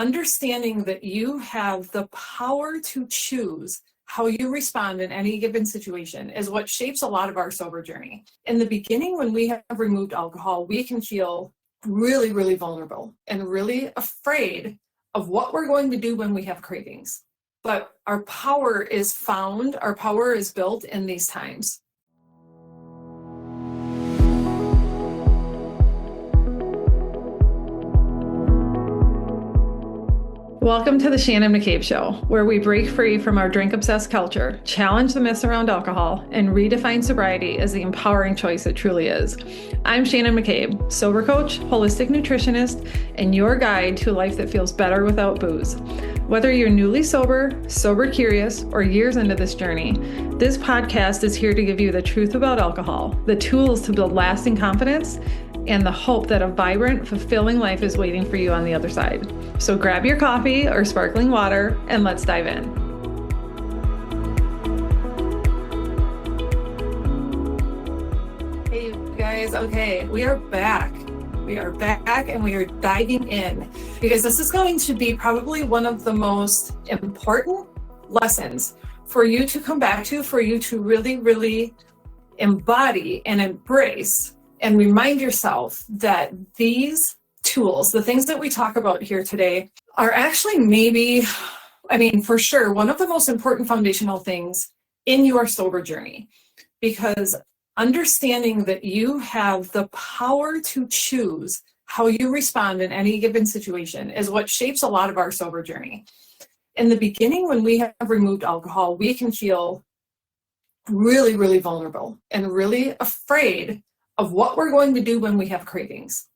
understanding that you have the power to choose how you respond in any given situation is what shapes a lot of our sober journey. In the beginning, when we have removed alcohol, we can feel really, really vulnerable and really afraid of what we're going to do when we have cravings. But our power is built in these times. Welcome to the Shannon McCabe Show, where we break free from our drink-obsessed culture, challenge the myths around alcohol, and redefine sobriety as the empowering choice it truly is. I'm Shannon McCabe, sober coach, holistic nutritionist, and your guide to a life that feels better without booze. Whether you're newly sober, sober curious, or years into this journey, this podcast is here to give you the truth about alcohol, the tools to build lasting confidence, and the hope that a vibrant, fulfilling life is waiting for you on the other side. So grab your coffee or sparkling water and let's dive in. Hey you guys, okay, we are back. We are back and we are diving in because this is going to be probably one of the most important lessons for you to come back to, for you to really, really embody and embrace and remind yourself that these tools, the things that we talk about here today, are actually for sure, one of the most important foundational things in your sober journey. Because understanding that you have the power to choose how you respond in any given situation is what shapes a lot of our sober journey. In the beginning, when we have removed alcohol, we can feel really, really vulnerable and really afraid of what we're going to do when we have cravings.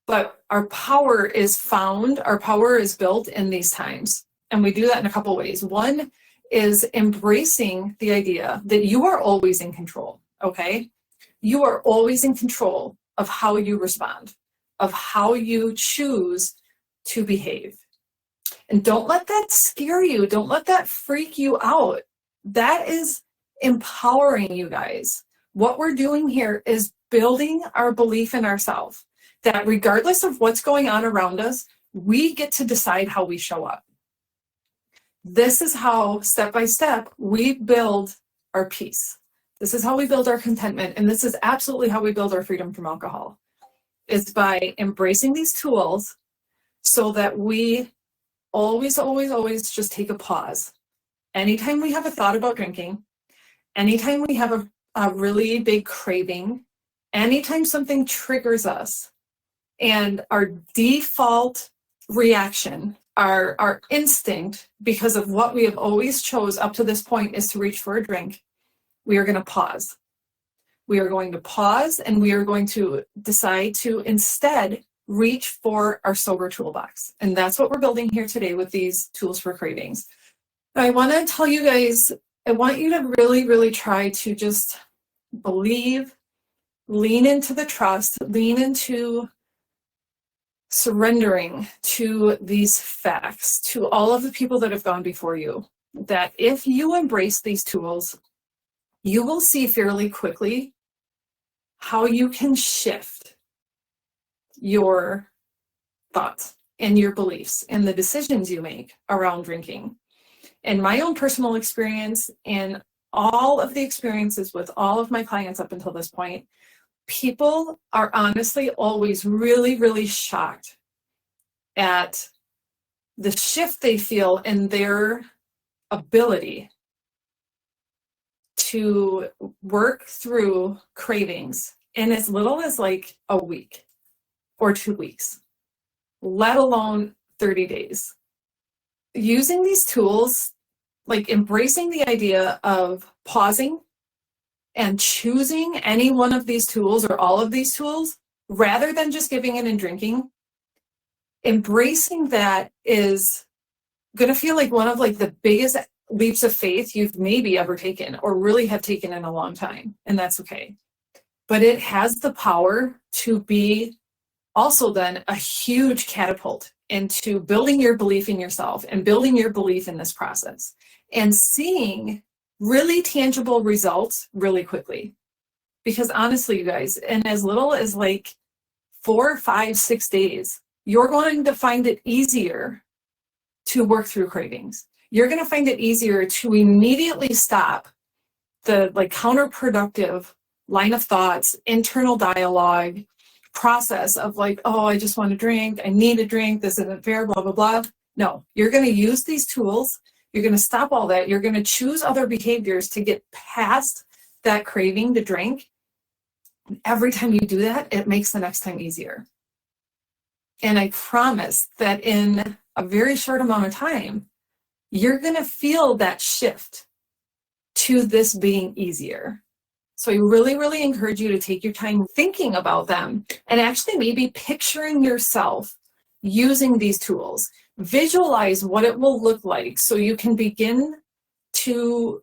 But our power is built in these times. And we do that in a couple ways. One is embracing the idea that you are always in control, okay? You are always in control of how you respond, of how you choose to behave. And don't let that scare you. Don't let that freak you out. That is empowering you guys. What we're doing here is building our belief in ourselves, that regardless of what's going on around us, we get to decide how we show up. This is how, step by step, we build our peace. This is how we build our contentment, and this is absolutely how we build our freedom from alcohol, is by embracing these tools so that we always just take a pause. Anytime we have a thought about drinking, anytime we have a really big craving, anytime something triggers us, and our default reaction, our instinct, because of what we have always chose up to this point, is to reach for a drink, we are going to pause. We are going to pause and we are going to decide to instead reach for our sober toolbox. And that's what we're building here today with these tools for cravings. I want to tell you guys, I want you to really, really try to just believe, lean into the trust, lean into surrendering to these facts, to all of the people that have gone before you, that if you embrace these tools, you will see fairly quickly how you can shift your thoughts and your beliefs and the decisions you make around drinking. In my own personal experience and all of the experiences with all of my clients up until this point, people are honestly always really, really shocked at the shift they feel in their ability to work through cravings in as little as like a week or 2 weeks, let alone 30 days. Using these tools, like embracing the idea of pausing and choosing any one of these tools or all of these tools, rather than just giving in and drinking, embracing that is going to feel like one of like the biggest leaps of faith you've maybe ever taken or really have taken in a long time. And that's okay. But it has the power to be also then a huge catapult into building your belief in yourself and building your belief in this process and seeing really tangible results really quickly. Because honestly, you guys, in as little as like 4, 5, 6 days, you're going to find it easier to work through cravings. You're going to find it easier to immediately stop the like counterproductive line of thoughts, internal dialogue, process of like, oh, I just want to drink, I need a drink, this isn't fair, blah, blah, blah. No, you're going to use these tools. You're going to stop all that. You're going to choose other behaviors to get past that craving to drink. And every time you do that, it makes the next time easier. And I promise that in a very short amount of time, you're going to feel that shift to this being easier. So I really, really encourage you to take your time thinking about them and actually maybe picturing yourself using these tools. Visualize what it will look like so you can begin to,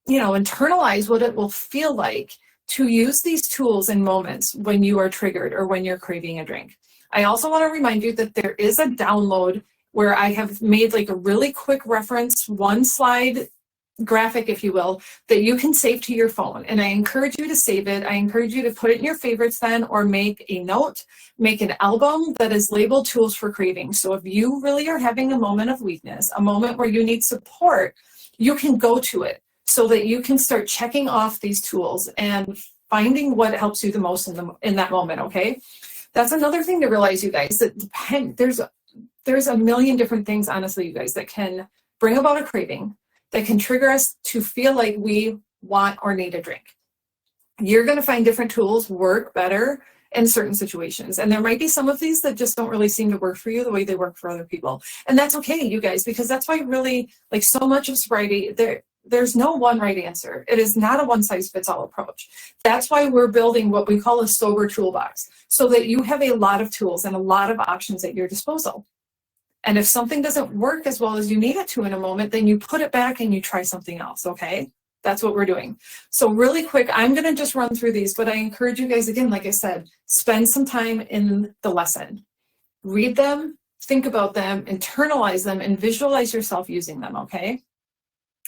internalize what it will feel like to use these tools in moments when you are triggered or when you're craving a drink. I also want to remind you that there is a download where I have made like a really quick reference, one slide graphic, if you will, that you can save to your phone. And I encourage you to save it. I encourage you to put it in your favorites then, or make a note, make an album that is labeled Tools for Craving. So if you really are having a moment of weakness, a moment where you need support, you can go to it so that you can start checking off these tools and finding what helps you the most in that moment, okay? That's another thing to realize, you guys, that there's a million different things, honestly, you guys, that can bring about a craving, that can trigger us to feel like we want or need a drink. You're going to find different tools work better in certain situations. And there might be some of these that just don't really seem to work for you the way they work for other people. And that's okay, you guys, because that's why really, like so much of sobriety, there's no one right answer. It is not a one-size-fits-all approach. That's why we're building what we call a sober toolbox, so that you have a lot of tools and a lot of options at your disposal. And if something doesn't work as well as you need it to in a moment, then you put it back and you try something else, okay? That's what we're doing. So really quick, I'm going to just run through these, but I encourage you guys, again, like I said, spend some time in the lesson. Read them, think about them, internalize them, and visualize yourself using them, okay?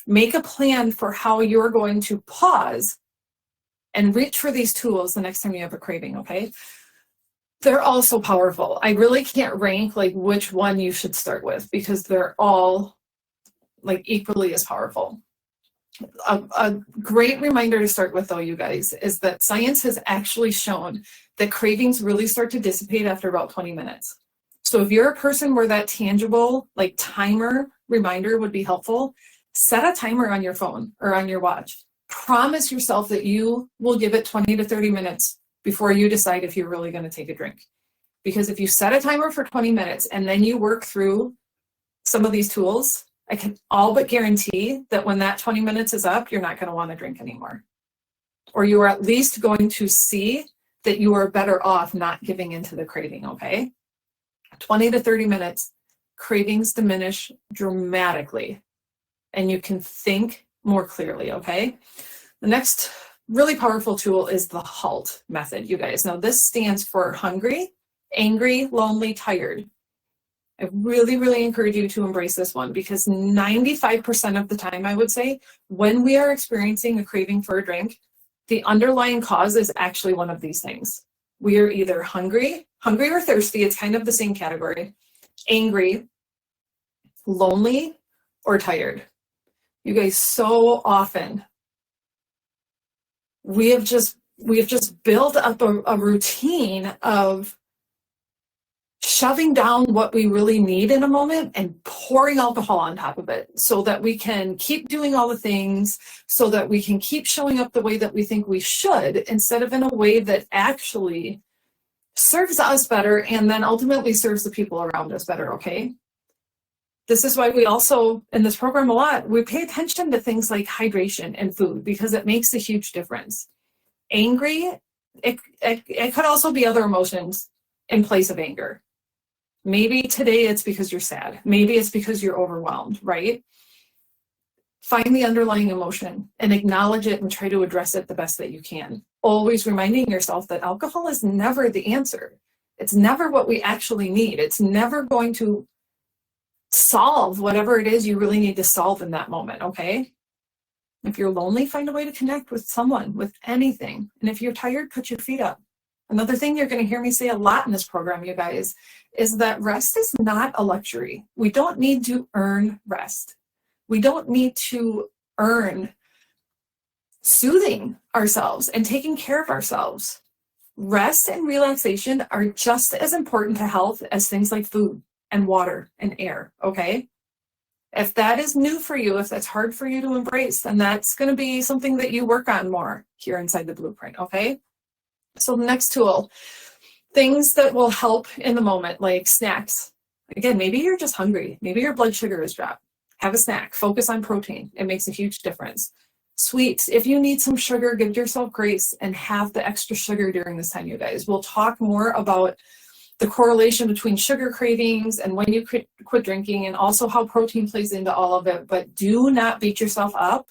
Make a plan for how you're going to pause and reach for these tools the next time you have a craving, okay? They're all so powerful. I really can't rank like which one you should start with because they're all like equally as powerful. A great reminder to start with though, you guys, is that science has actually shown that cravings really start to dissipate after about 20 minutes. So if you're a person where that tangible like timer reminder would be helpful, set a timer on your phone or on your watch. Promise yourself that you will give it 20 to 30 minutes before you decide if you're really going to take a drink. Because if you set a timer for 20 minutes and then you work through some of these tools, I can all but guarantee that when that 20 minutes is up, you're not going to want to drink anymore. Or you are at least going to see that you are better off not giving into the craving, okay? 20 to 30 minutes, cravings diminish dramatically, and you can think more clearly, okay? The next really powerful tool is the HALT method, you guys. Now this stands for hungry, angry, lonely, tired. I really, really encourage you to embrace this one because 95% of the time, I would say, when we are experiencing a craving for a drink, the underlying cause is actually one of these things. We are either hungry or thirsty, it's kind of the same category, angry, lonely, or tired. You guys, so often, we have just built up a routine of shoving down what we really need in a moment and pouring alcohol on top of it so that we can keep doing all the things, so that we can keep showing up the way that we think we should, instead of in a way that actually serves us better and then ultimately serves the people around us better, okay? This is why we also, in this program a lot, we pay attention to things like hydration and food because it makes a huge difference. Angry, it could also be other emotions in place of anger. Maybe today it's because you're sad. Maybe it's because you're overwhelmed, right? Find the underlying emotion and acknowledge it and try to address it the best that you can. Always reminding yourself that alcohol is never the answer. It's never what we actually need. It's never going to solve whatever it is you really need to solve in that moment, okay? If you're lonely, find a way to connect with someone, with anything. And if you're tired, put your feet up. Another thing you're going to hear me say a lot in this program, you guys, is that rest is not a luxury. We don't need to earn rest. We don't need to earn soothing ourselves and taking care of ourselves. Rest and relaxation are just as important to health as things like food and water and air, okay? If that is new for you, if that's hard for you to embrace, then that's going to be something that you work on more here inside the blueprint, okay? So the next tool, things that will help in the moment, like snacks. Again, maybe you're just hungry. Maybe your blood sugar is dropped. Have a snack. Focus on protein. It makes a huge difference. Sweets. If you need some sugar, give yourself grace and have the extra sugar during this time, you guys. We'll talk more about the correlation between sugar cravings and when you quit drinking, and also how protein plays into all of it. But do not beat yourself up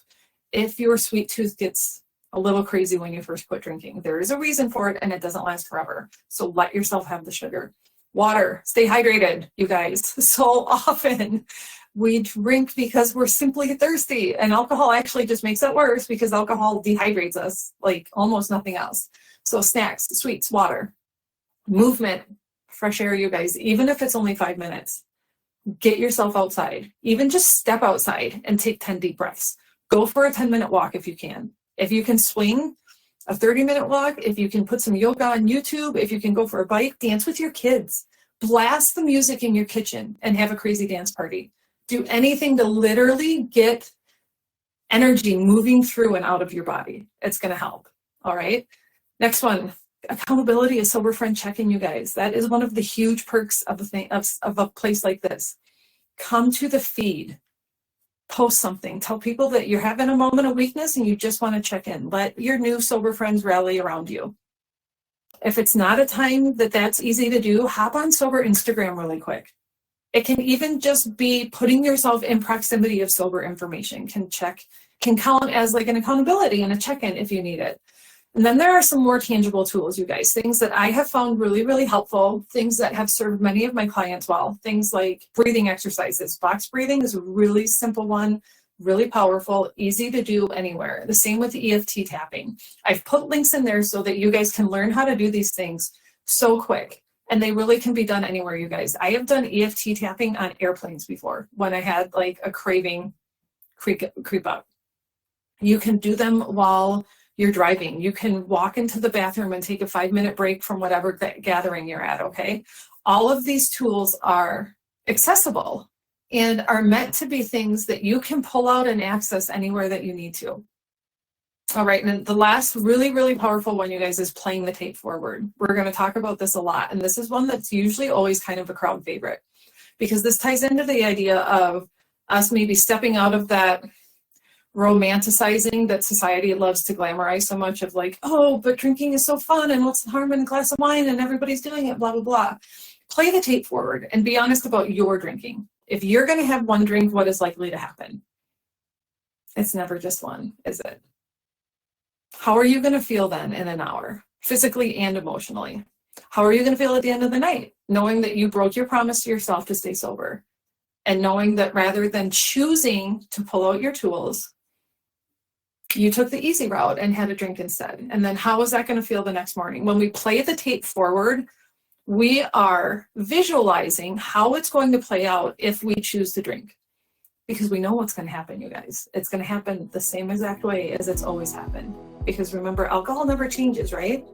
if your sweet tooth gets a little crazy when you first quit drinking. There is a reason for it, and it doesn't last forever. So let yourself have the sugar. Water. Stay hydrated, you guys. So often we drink because we're simply thirsty, and alcohol actually just makes it worse because alcohol dehydrates us like almost nothing else. So snacks, sweets, water, movement, fresh air, you guys, even if it's only 5 minutes, get yourself outside. Even just step outside and take 10 deep breaths. Go for a 10-minute walk if you can. If you can swing a 30-minute walk, if you can put some yoga on YouTube, if you can go for a bike, dance with your kids. Blast the music in your kitchen and have a crazy dance party. Do anything to literally get energy moving through and out of your body. It's going to help. All right. Next one, accountability, a sober friend check-in, you guys. That is one of the huge perks of a place like this. Come to the feed. Post something. Tell people that you're having a moment of weakness and you just want to check in. Let your new sober friends rally around you. If it's not a time that's easy to do, hop on sober Instagram really quick. It can even just be putting yourself in proximity of sober information can count as like an accountability and a check-in if you need it. And then there are some more tangible tools, you guys, things that I have found really, really helpful, things that have served many of my clients well, things like breathing exercises. Box breathing is a really simple one, really powerful, easy to do anywhere. The same with EFT tapping. I've put links in there so that you guys can learn how to do these things so quick. And they really can be done anywhere, you guys. I have done EFT tapping on airplanes before when I had like a craving creep up. You can do them while you're driving. You can walk into the bathroom and take a 5-minute break from whatever gathering you're at, okay? All of these tools are accessible and are meant to be things that you can pull out and access anywhere that you need to. All right, and the last really, really powerful one, you guys, is playing the tape forward. We're going to talk about this a lot, and this is one that's usually always kind of a crowd favorite because this ties into the idea of us maybe stepping out of that romanticizing that society loves to glamorize so much of like, oh, but drinking is so fun, and what's the harm in a glass of wine, and everybody's doing it, blah, blah, blah. Play the tape forward and be honest about your drinking. If you're going to have one drink, what is likely to happen? It's never just one, is it? How are you going to feel then in an hour, physically and emotionally? How are you going to feel at the end of the night, knowing that you broke your promise to yourself to stay sober, and knowing that rather than choosing to pull out your tools, you took the easy route and had a drink instead? And then how is that going to feel the next morning? When we play the tape forward, we are visualizing how it's going to play out if we choose to drink. Because we know what's going to happen, you guys. It's going to happen the same exact way as it's always happened. Because remember, alcohol never changes, right?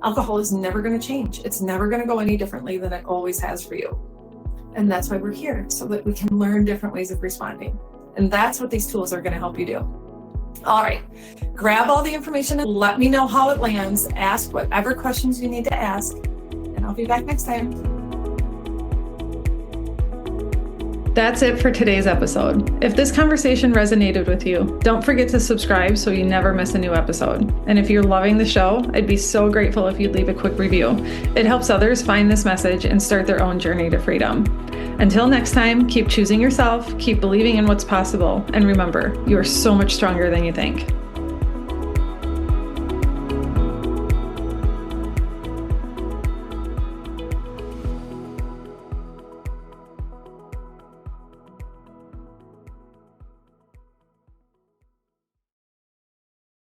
Alcohol is never going to change. It's never going to go any differently than it always has for you. And that's why we're here, so that we can learn different ways of responding. And that's what these tools are going to help you do. All right, grab all the information and let me know how it lands. Ask whatever questions you need to ask, and I'll be back next time. That's it for today's episode. If this conversation resonated with you, don't forget to subscribe so you never miss a new episode. And if you're loving the show, I'd be so grateful if you'd leave a quick review. It helps others find this message and start their own journey to freedom. Until next time, keep choosing yourself, keep believing in what's possible, and remember, you are so much stronger than you think.